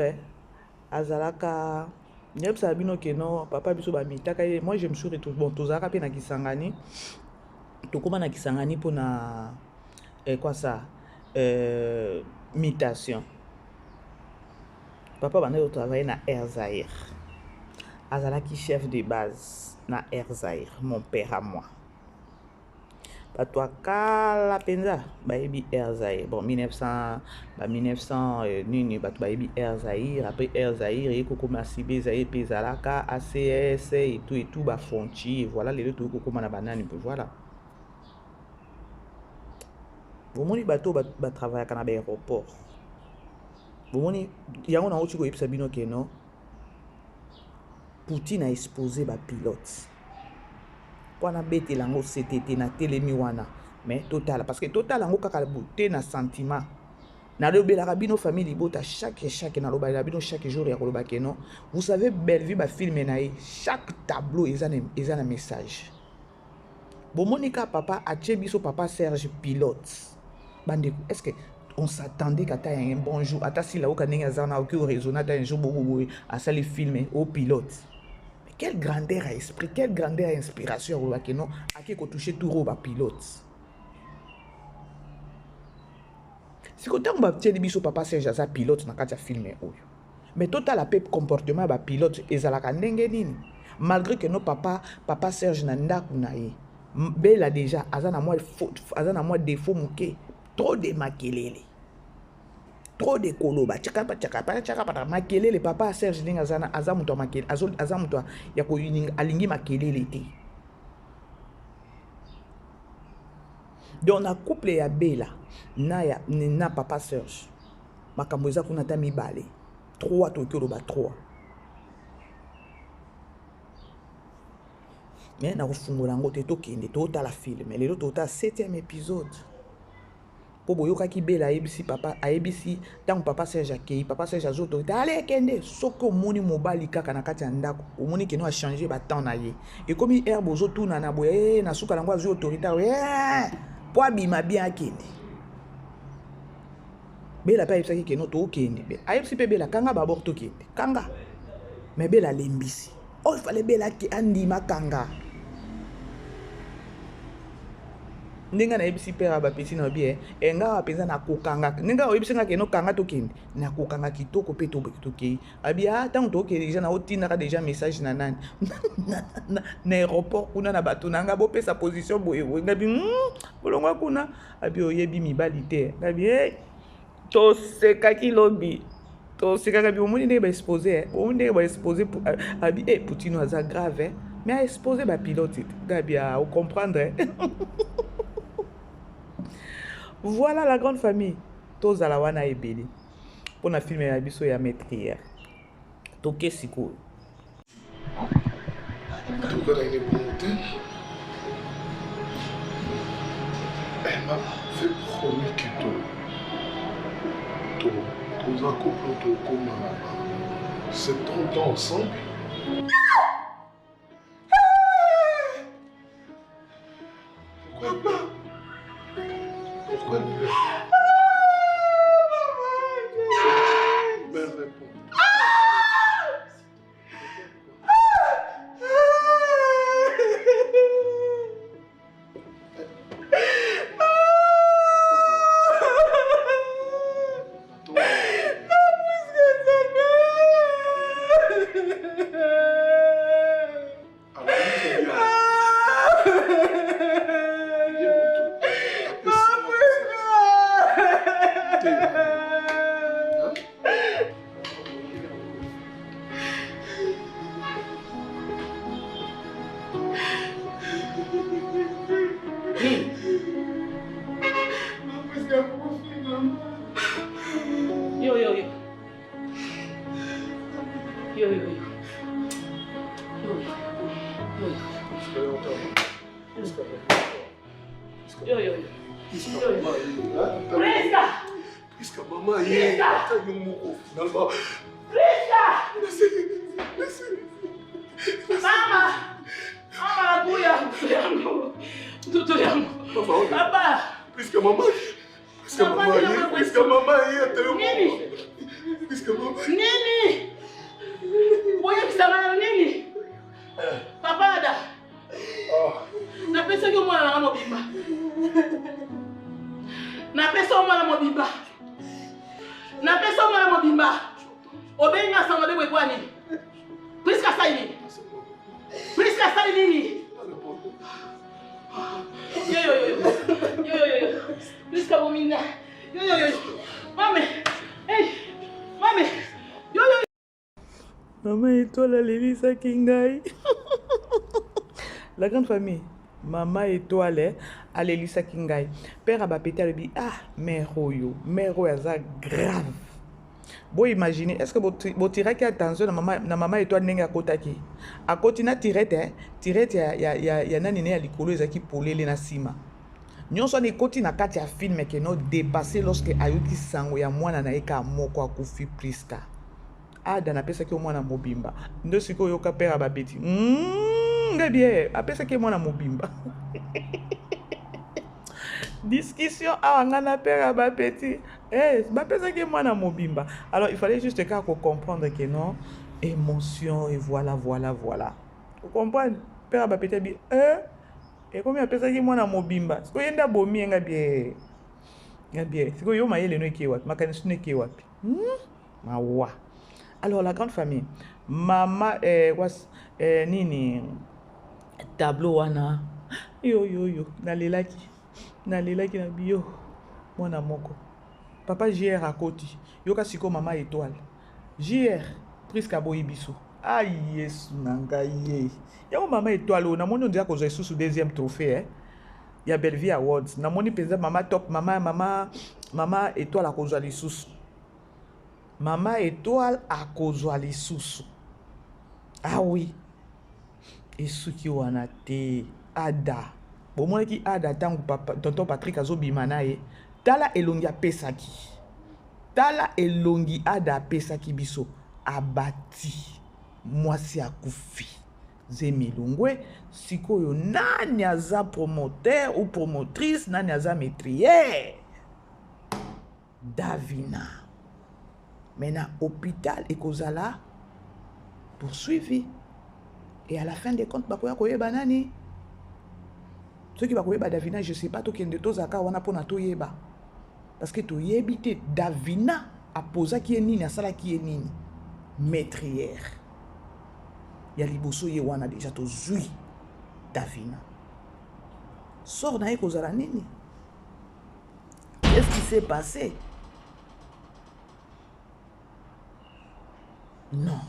azalaka nyep sabino ke non papa abiso ba mitaka moi je me suis retrouvé bon tozaka pe na Kisangani tokoma na Kisangani pour na quoi ça mutation. Papa bana yo travailler na Air Zaïre. Azalaki chef de base na Air Zaïre, mon père à moi. Bato akala penza bayebi Air Zaïre. Bon 1900 nini bato bayebi Air Zaïre. Après Air Zaïre ekokoma Sibe Zaïre pezalaka ACS et tout ba frontier. Voilà les deux kokoma na banani voilà. Bomoni bato ba travailler kana ba aéroport. Bomoni yango na otiko yebisa bino ke non Poutine a exposé ba pilote. Wana bete lango CTT na telemi wana mais total parce que total lango kaka beauté na sentiment na lobela rabino famille libota chaque na lobela rabino chaque jour ya koloba ke non vous savez belle vie ba film na chaque tableau ils ont un message. Bon Monica papa a biso papa Serge pilote bande est-ce que on s'attendait qu'à un bon jour ata si la oka ninga zana aucun raisonnable un jour bobo à ça les filmer au pilote. Quelle grandeur à esprit, quelle grandeur à inspiration à qui non à qui qu'on touche tout roba pilote. Si quand on va tirer biso papa Serge Aza pilote na katia filmer oyo. Mais total la pep comportement ba pilote ezalaka ndenge nini. Malgré que nos papa Serge na ndaku na ye. Bela déjà azana moi défaut muke trop de makelele. Trop de koloba chaka makelele papa Serge Linga aza muto makelele aza muto ya ko alingi makelele te. Donc na couple ya Bela na papa Serge makambo eza kuna ta mibale 3 tokoloba 3 mais na kofungola ngo te tokende totala film mais lelo tota 7e épisode. Po boyoka ki Bela ayebisi papa ayebisi tant papa Serge akei papa Serge azo autorité allez kende soko moni mobali kaka na kati ya ndako omoni ke no a changer ba temps na ye et comme herbe ozo tuna na boye na suka lango azo autorité po abima bien akende Bela pa ayebisaki ke no to okende ayebisi pe Bela kanga ba borto kende kanga mais Bela lembisi il fallait Bela ki andima kanga ndinga na ebisi pera ba pesi na bien enga apenza na kokanga ndinga oyebisi nga ke no kanga tokende na kokanga kitoko pe tokei abia tant toke déjà na otina ka déjà message na nani na aéroport kuna na bato nanga bo pesa position boye ngabi bolongwa kuna abi oyebi mibali te ngabi to seka kilobi to seka ngabi omoni ndenge ba exposer omoni ndenge ba exposer abi Poutine aza grave mais a exposer ba pilote ngabi a comprendre Voilà la grande famille. Tous à la wana ebeli. Pour na filmer ya biso ya maîtrise. Toke siko. Toka na une bonté. Elle m'a fait promis que tous un couple comme 70 ans ensemble. Pourquoi elle pleure? Belle réponse. Yo, yo, yo. Yo, yo, yo. Yo, yo, yo. Prisca! Prisca, mamãe, tá aí um final. Prisca! Mama! Mama, aguia! Tudo yangu. Papa! Prisca, mamãe. Prisca, mamãe. Prisca, mamãe, até eu. Nini? Prisca, mamãe. Nini? Boya kisangana nini? Papa ada. Napesa que mwana na mobimba. Napesa mwana mobimba. Napesa mwana mobimba. Obenga sanga de kwa nini? Prisca sai nini? Prisca sai nini? Yo yo yo. Yo yo yo. Prisca bomina. Yo yo yo. Mame. Hey. Mame. Yo yo. Maman étoile Alelisa Kingai. La grande famille. Maman étoile Alelisa Kingai. Père Abapeta le dit ah mère oyo aza grave. Bon imaginez est-ce que vous tirez qui attention na maman étoile nenga kotaki. A kotina tirette tirette ya nani ne ya likolo ezaki polele na sima. Nyonso ni koti na kati ya film que no dépasser lorsque ayuki sango ya mwana na eka moko akufi Prisca. Ada napesa ki mwana mobimba ndo siko yoka père babeti bien apesa ki mwana mobimba discussion ngana père babeti bapesa ki mwana mobimba. Alors il fallait juste comprendre que non émotion et voilà vous comprenez père babeti bi et comme apesa ki mwana mobimba siko yenda bomi nga bien siko yo mayele no ki wapi makanisi no ki wapi mawa. Alors la grande famille, maman nini tableau wana yo nalelaki na bio mwana moko papa JR à côté yoka siko maman étoile JR Prisca boyibiso aïe yesu nangaye yako maman étoile on a moni on dirait que j'ai sous deuxième trophée ya Bellevue Awards na moni pesa maman top maman étoile à cause sous Maman étoile à cause de sous. Ah oui. Et ce qui wana te ada. Bon moi qui ada tangu papa tonton Patrick azobimana tala elongi apesaki. Tala elongi ada pesaki biso abati. Mwasi akufi. Zemilungwe sikoyo nani aza promoteur ou promotrice nani aza maîtrière. Davina. Maintenant, hôpital et Kozala poursuivi. Et à la fin des comptes, bakoya koye banani. Ceux qui bakoye ba Davina, je sais pas to kende to zaka wana pona to yeba. Parce que to yebite Davina a posa ki nini asala ki nini. Maîtrière. Ya liboso ye wana déjà to zui Davina. Sors na Kozala nini. Qu'est-ce qui s'est passé? Non.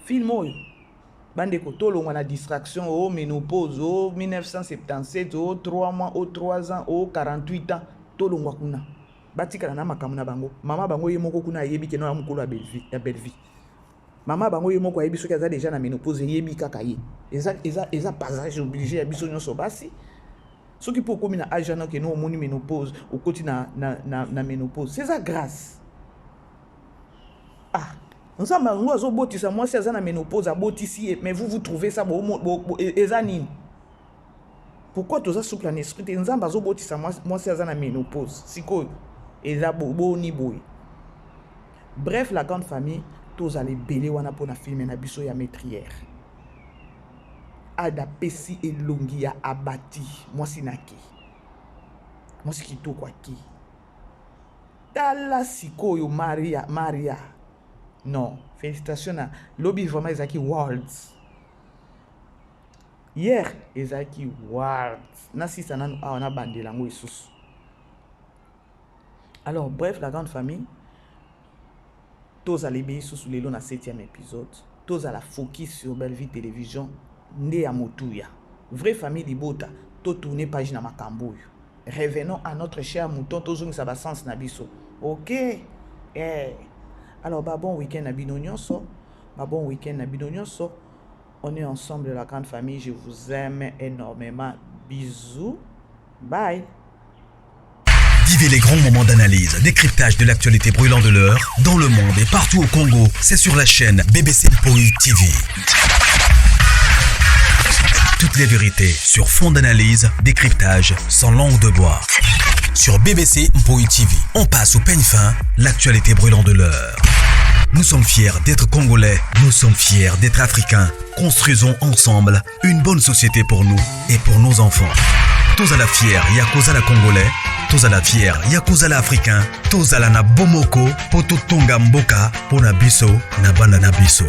Film oyo. Bande kotolongwa na distraction au ménopause au 1977 au 3 mois au 3 ans au 48 ans tolongwa kuna. Batika na makamuna bango. Mama bango yemoko kuna yebi ke no amukolo ya Bellevue. Mama bango yemoko yebi soki aza déjà na ménopause yebi kaka ye. Eza passage obligé ya biso nyonso basi. Soki po komi na âge na ke no omoni ménopause au koti na ménopause. C'est ça grâce. Ah nous sommes en train de dire que moi, c'est la ménopause, mais vous trouvez ça bon, pourquoi tu as souple en esprit? Nous sommes en train de dire que moi, c'est la ménopause. C'est quoi? Bref, la grande famille, tous allez belé wana pour na filmer na biso ya maîtrière. Ada pesi elongi ya abati, moi sinaki. Moi sikito kwa ki. Tala sikoyo Maria. Non, félicitations à lobby vraiment Ezaki Worlds. Hier, Ezaki Worlds. Nasi sana on a bandé lango isus. Alors, bref, la grande famille, tous à l'ébé sous le 7e épisode, tous à la focus sur Belleville Télévision, né à Motouya. Vraie famille d'Ibota, tout tourné page na Makambouy. Revenons à notre cher mouton, tous nous ça va sens nabiso. Ok? Alors, bon week-end à Binonyoso. Bon week-end à Binonyoso. On est ensemble, la grande famille. Je vous aime énormément. Bisous. Bye. Vivez les grands moments d'analyse, décryptage de l'actualité brûlante de l'heure, dans le monde et partout au Congo. C'est sur la chaîne BBC Mpoï TV. Toutes les vérités sur fond d'analyse, décryptage sans langue de bois. Sur BBC Mpoï TV, on passe au peigne fin, l'actualité brûlante de l'heure. Nous sommes fiers d'être Congolais, nous sommes fiers d'être Africains. Construisons ensemble une bonne société pour nous et pour nos enfants. Tous à la fière, Yakoza la Congolais. Tous à la fière, Yakoza la Africain. Tous à la na Bomoko, Poto Tonga Mboka, Pona Biso, na Banda na Biso.